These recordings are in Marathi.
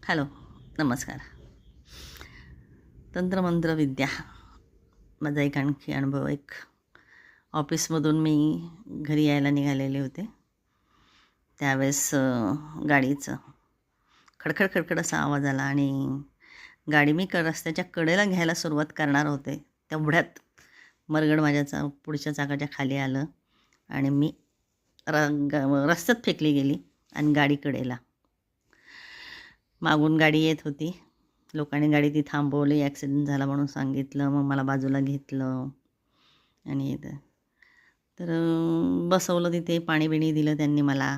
हॅलो, नमस्कार. तंत्रमंत्र विद्या माझा एक आणखी अनुभव. ऑफिसमधून मी घरी यायला निघालेले होते. त्यावेळेस गाडीचं खडखड खडखड असा आवाज आला आणि गाडी मी रस्त्याच्या कडेला घ्यायला सुरुवात करणार होते. तेवढ्यात मरगड माझ्या पुढच्या चाकाच्या खाली आलं आणि मी रस्त्यात फेकली गेली आणि गाडी कडेला. मागून गाडी येत होती. लोकांनी गाडी ती थांबवली, ॲक्सिडेंट झाला म्हणून सांगितलं. मग मला बाजूला घेतलं आणि तर बसवलं तिथे. पाणी-बिणी दिलं त्यांनी मला.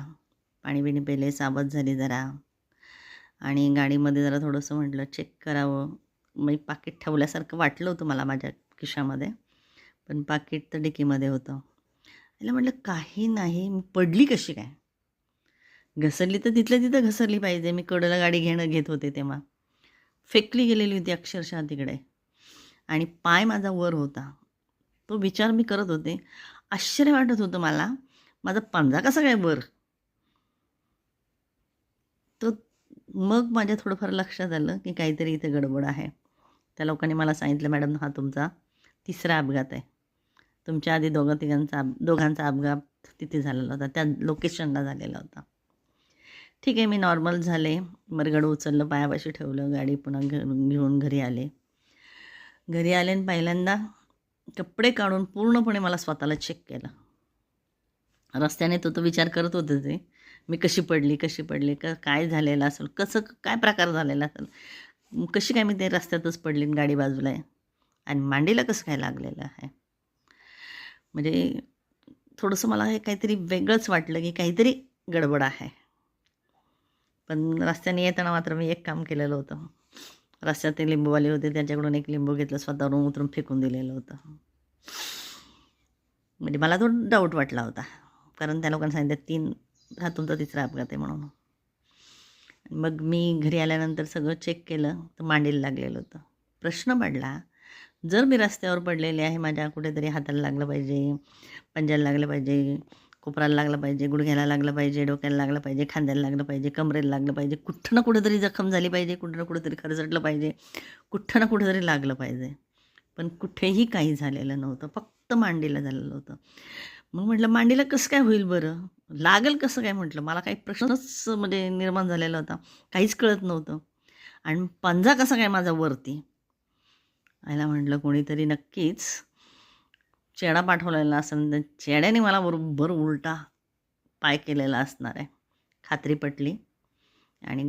पाणी-बिणी पेले, सावध झाली जरा आणि गाडीमध्ये जरा थोडंसं म्हटलं चेक करावं. मी पाकीट ठेवल्यासारखं वाटलं होतं मला माझ्या खिशामध्ये, पण पाकीट तर डिकीमध्ये होतं. त्याला म्हटलं काही नाही, मी पडली कशी काय? घसरली तर तिथल्या तिथं घसरली पाहिजे. मी कडेला गाडी घेत होते तेव्हा. फेकली गेलेली होती अक्षरशः तिकडे आणि पाय माझा वर होता. तो विचार मी करत होते. आश्चर्य वाटत होतं मला, माझा पंजा कसा काय वर? तर मग माझ्या थोडंफार लक्षात आलं की काहीतरी इथे गडबड आहे. त्या लोकांनी मला सांगितलं, मॅडम हा तुमचा तिसरा अपघात आहे. तुमच्या आधी दोघांचा अपघात तिथे झालेला होता, त्या लोकेशनला झालेला होता. ठीक आहे, मी नॉर्मल झाले. मरगड उचललं, पायापाशी ठेवलं, गाडी पुन्हा घेऊन घरी आले. घरी आले आणि पहिल्यांदा कपडे काढून पूर्णपणे मला स्वतःला चेक केलं. रस्त्याने तो विचार करत होते ते, मी कशी पडली काय झालेलं असेल, काय प्रकार झालेला असेल, कशी काय मी ते रस्त्यातच पडली आणि गाडी बाजूला आहे आणि मांडीला कसं काय लागलेलं आहे. म्हणजे थोडंसं मला हे काहीतरी वेगळंच वाटलं की काहीतरी गडबड आहे. पण रस्त्याने येताना मात्र मी एक काम केलेलं होतं. रस्त्यात ते लिंबूवाले होते, त्यांच्याकडून एक लिंबू घेतलं, स्वतःवरून उतरून फेकून दिलेलं होतं. म्हणजे मला तो डाऊट वाटला होता, कारण त्या लोकांनी सांगितलं हा तुमचा तिसरा अपघात आहे म्हणून. मग मी घरी आल्यानंतर सगळं चेक केलं तर मांडीला लागलेलं होतं. प्रश्न पडला, जर मी रस्त्यावर पडलेले आहे, माझ्या कुठेतरी हाताला लागलं पाहिजे, पंजाला लागलं पाहिजे, कोपराला लागलं पाहिजे, गुडघ्याला लागलं पाहिजे, डोक्याला लागलं पाहिजे, खांद्याला लागलं पाहिजे, कमरेला लागलं पाहिजे, कुठं ना कुठेतरी जखम झाली पाहिजे, कुठं ना कुठेतरी खरचटलं पाहिजे, कुठं ना कुठेतरी लागलं पाहिजे. पण कुठेही काही झालेलं नव्हतं, फक्त मांडीला झालेलं होतं. मग म्हटलं मांडीला कसं काय होईल बरं, लागेल कसं काय? म्हटलं मला काही प्रश्नच म्हणजे निर्माण झालेला होता, काहीच कळत नव्हतं. आणि पंजा कसा काय माझा वरती? आयला म्हटलं कोणीतरी नक्कीच चेडा पाठवलेला असेल, तर चेड्याने मला बरोबर उलटा पाय केलेला असणार आहे. खात्री पटली आणि